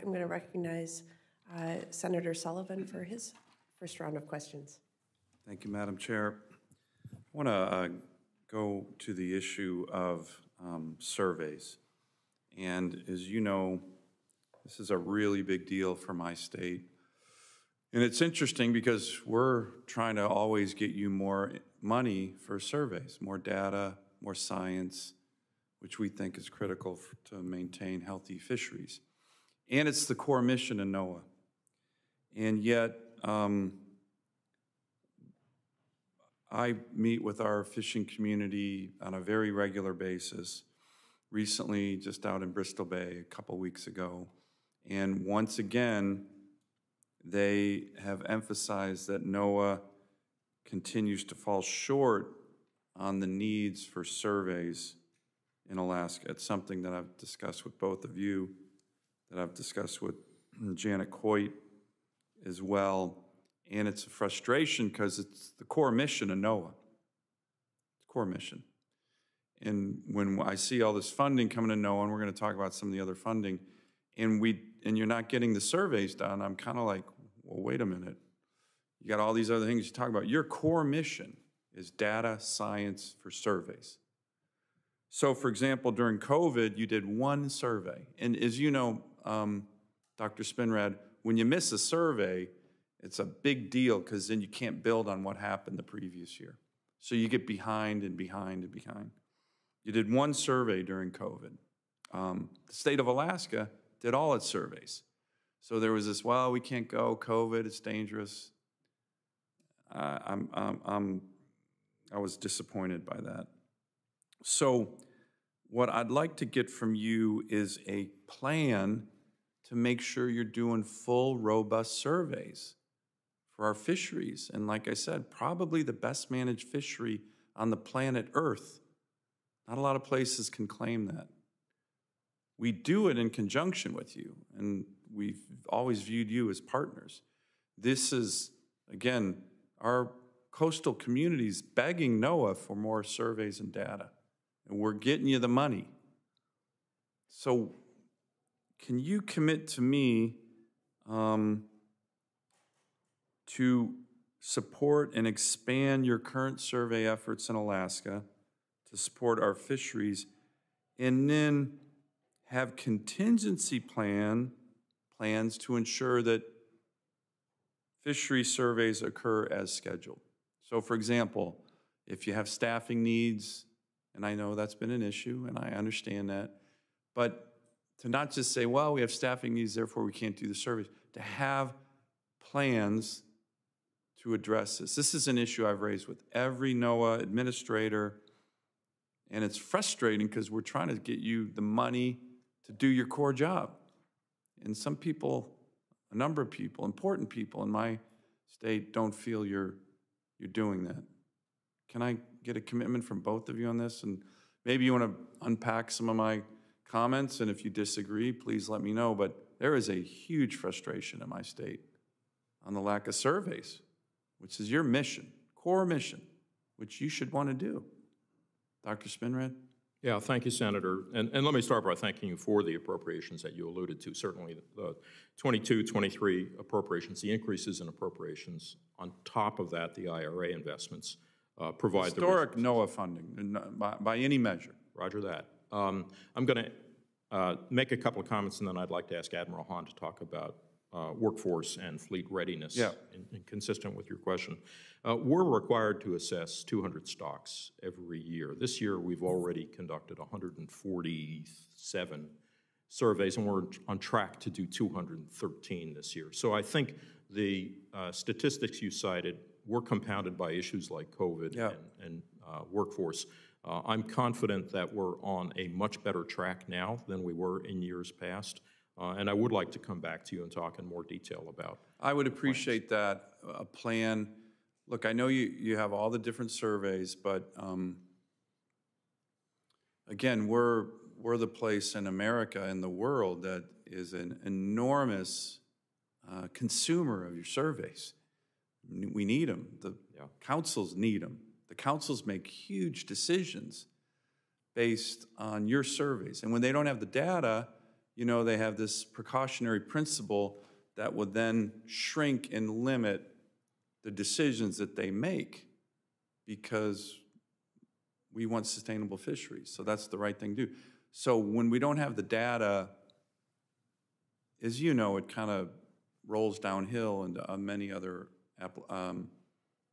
I'm going to recognize Senator Sullivan for his first round of questions. Thank you, Madam Chair. I want to go to the issue of surveys. And as you know, this is a really big deal for my state. And it's interesting because we're trying to always get you more money for surveys, more data, more science, which we think is critical to maintain healthy fisheries. And it's the core mission in NOAA. And yet, I meet with our fishing community on a very regular basis. Recently, just out in Bristol Bay a couple weeks ago. And once again, they have emphasized that NOAA continues to fall short on the needs for surveys in Alaska. It's something that I've discussed with both of you, that I've discussed with Janet Coit as well. And it's a frustration because it's the core mission of NOAA. It's core mission. And when I see all this funding coming to NOAA, and we're going to talk about some of the other funding, and you're not getting the surveys done, I'm kind of like, well, wait a minute. You got all these other things you talk about. Your core mission is data science for surveys. So, for example, during COVID, you did one survey. And as you know, Dr. Spinrad, when you miss a survey, it's a big deal because then you can't build on what happened the previous year. So you get behind and behind and behind. You did one survey during COVID. The state of Alaska did all its surveys. So there was this, well, we can't go, COVID, it's dangerous. I was disappointed by that. So what I'd like to get from you is a plan to make sure you're doing full, robust surveys for our fisheries. And like I said, probably the best managed fishery on the planet Earth. Not a lot of places can claim that. We do it in conjunction with you, and we've always viewed you as partners. This is, again, our coastal communities begging NOAA for more surveys and data, and we're getting you the money. So can you commit to me to support and expand your current survey efforts in Alaska to support our fisheries, and then have contingency plans to ensure that fishery surveys occur as scheduled? So, for example, if you have staffing needs, and I know that's been an issue, and I understand that, but to not just say, well, we have staffing needs, therefore we can't do the surveys, to have plans to address this. This is an issue I've raised with every NOAA administrator, and it's frustrating because we're trying to get you the money to do your core job. And some people, a number of people, important people in my state don't feel you're doing that. Can I get a commitment from both of you on this? And maybe you want to unpack some of my comments, and if you disagree, please let me know. But there is a huge frustration in my state on the lack of surveys, which is your mission, core mission, which you should want to do. Dr. Spinrad? Yeah, thank you, Senator. And let me start by thanking you for the appropriations that you alluded to. Certainly the 22-23 appropriations, the increases in appropriations. On top of that, the IRA investments provide historic NOAA funding by any measure. Roger that. I'm going to make a couple of comments, and then I'd like to ask Admiral Hahn to talk about workforce and fleet readiness, consistent with your question. We're required to assess 200 stocks every year. This year, we've already conducted 147 surveys, and we're on track to do 213 this year. So I think the statistics you cited were compounded by issues like COVID and workforce. I'm confident that we're on a much better track now than we were in years past. And I would like to come back to you and talk in more detail about. I would appreciate that, a plan. Look, I know you have all the different surveys, but again, we're the place in America and the world that is an enormous consumer of your surveys. We need them. The councils need them. The councils make huge decisions based on your surveys. And when they don't have the data, you know, they have this precautionary principle that would then shrink and limit the decisions that they make because we want sustainable fisheries. So that's the right thing to do. So when we don't have the data, as you know, it kind of rolls downhill into many other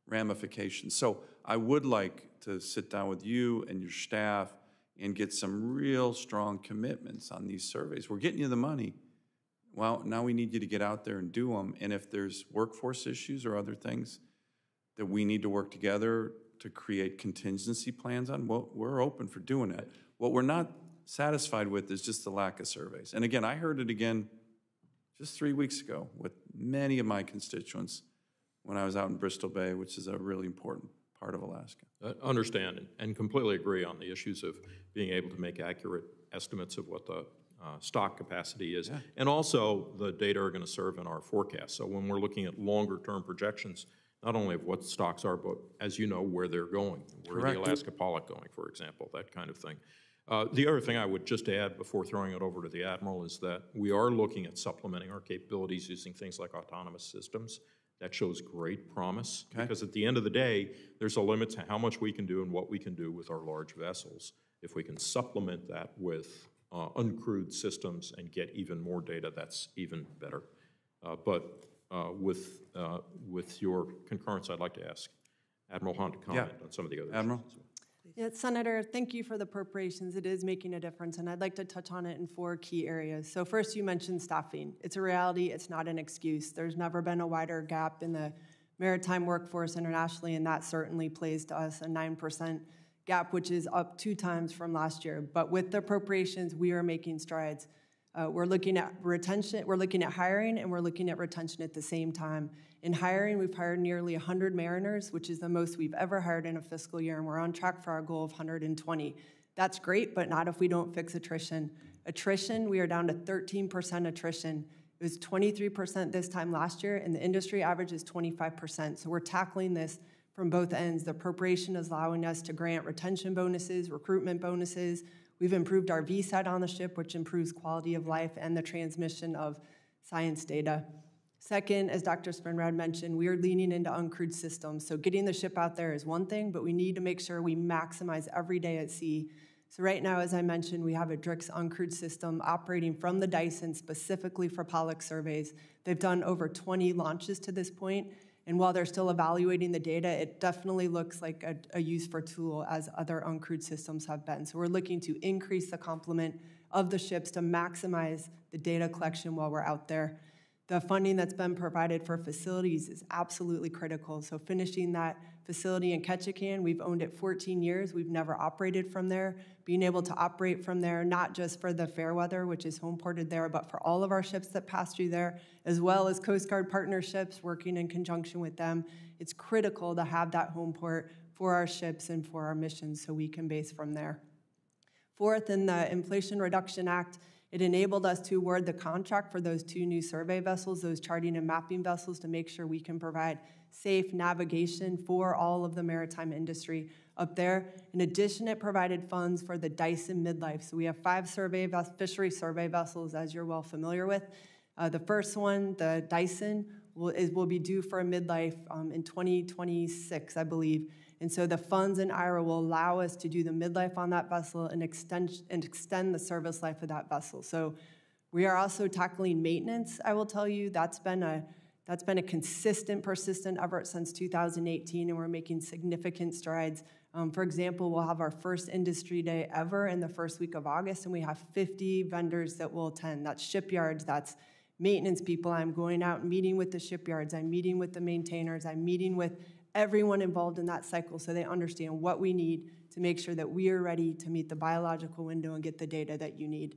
ramifications. So I would like to sit down with you and your staff and get some real strong commitments on these surveys. We're getting you the money. Well, now we need you to get out there and do them. And if there's workforce issues or other things that we need to work together to create contingency plans on, well, we're open for doing it. What we're not satisfied with is just the lack of surveys. And again, I heard it again just 3 weeks ago with many of my constituents when I was out in Bristol Bay, which is a really important part of Alaska. Understand and completely agree on the issues of being able to make accurate estimates of what the stock capacity is. Yeah. And also the data are going to serve in our forecast. So when we're looking at longer term projections, not only of what stocks are, but as you know, where they're going, where the Alaska pollock going, for example, that kind of thing. The other thing I would just add before throwing it over to the Admiral is that we are looking at supplementing our capabilities using things like autonomous systems. That shows great promise, because at the end of the day, there's a limit to how much we can do and what we can do with our large vessels. If we can supplement that with uncrewed systems and get even more data, that's even better. With your concurrence, I'd like to ask Admiral Hunt to comment on some of the other Admiral? issues. Yeah, Senator, thank you for the appropriations. It is making a difference, and I'd like to touch on it in 4 key areas. So first, you mentioned staffing. It's a reality. It's not an excuse. There's never been a wider gap in the maritime workforce internationally, and that certainly plays to us, a 9% gap, which is up 2 times from last year. But with the appropriations, we are making strides. We're looking at retention, we're looking at hiring, and we're looking at retention at the same time. In hiring, we've hired nearly 100 mariners, which is the most we've ever hired in a fiscal year, and we're on track for our goal of 120. That's great, but not if we don't fix attrition. Attrition, we are down to 13% attrition. It was 23% this time last year, and the industry average is 25%. So we're tackling this from both ends. The appropriation is allowing us to grant retention bonuses, recruitment bonuses. We've improved our VSAT on the ship, which improves quality of life and the transmission of science data. Second, as Dr. Sprinrad mentioned, we are leaning into uncrewed systems. So getting the ship out there is one thing, but we need to make sure we maximize every day at sea. So right now, as I mentioned, we have a DRIX uncrewed system operating from the Dyson specifically for pollock surveys. They've done over 20 launches to this point, and while they're still evaluating the data, it definitely looks like a useful tool as other uncrewed systems have been. So we're looking to increase the complement of the ships to maximize the data collection while we're out there. The funding that's been provided for facilities is absolutely critical. So finishing that facility in Ketchikan, we've owned it 14 years. We've never operated from there. Being able to operate from there, not just for the Fairweather, which is home ported there, but for all of our ships that pass through there, as well as Coast Guard partnerships, working in conjunction with them. It's critical to have that home port for our ships and for our missions so we can base from there. Fourth, in the Inflation Reduction Act, it enabled us to award the contract for those 2 new survey vessels, those charting and mapping vessels, to make sure we can provide safe navigation for all of the maritime industry up there. In addition, it provided funds for the Dyson midlife. So we have 5 fishery survey vessels, as you're well familiar with. The first one, the Dyson, will be due for a midlife in 2026, I believe. And so the funds in IRA will allow us to do the midlife on that vessel and extend the service life of that vessel. So we are also tackling maintenance. I will tell you that's been a consistent, persistent effort since 2018, and we're making significant strides. For example, we'll have our first industry day ever in the first week of August, and we have 50 vendors that will attend. That's shipyards, that's maintenance people. I'm going out and meeting with the shipyards. I'm meeting with the maintainers. I'm meeting with everyone involved in that cycle so they understand what we need to make sure that we are ready to meet the biological window and get the data that you need.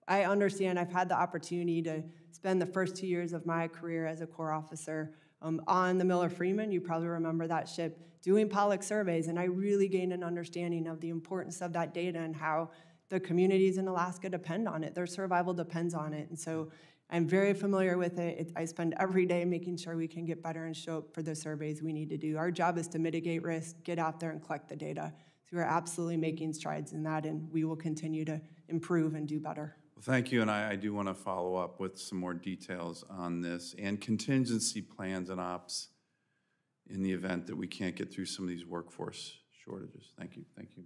I understand I've had the opportunity to spend the first 2 years of my career as a Corps officer on the Miller Freeman. You probably remember that ship, doing pollock surveys, and I really gained an understanding of the importance of that data and how the communities in Alaska depend on it. Their survival depends on it. And so I'm very familiar with it. I spend every day making sure we can get better and show up for the surveys we need to do. Our job is to mitigate risk, get out there and collect the data. So we're absolutely making strides in that, and we will continue to improve and do better. Well, thank you, and I do want to follow up with some more details on this and contingency plans and ops in the event that we can't get through some of these workforce shortages. Thank you. Thank you.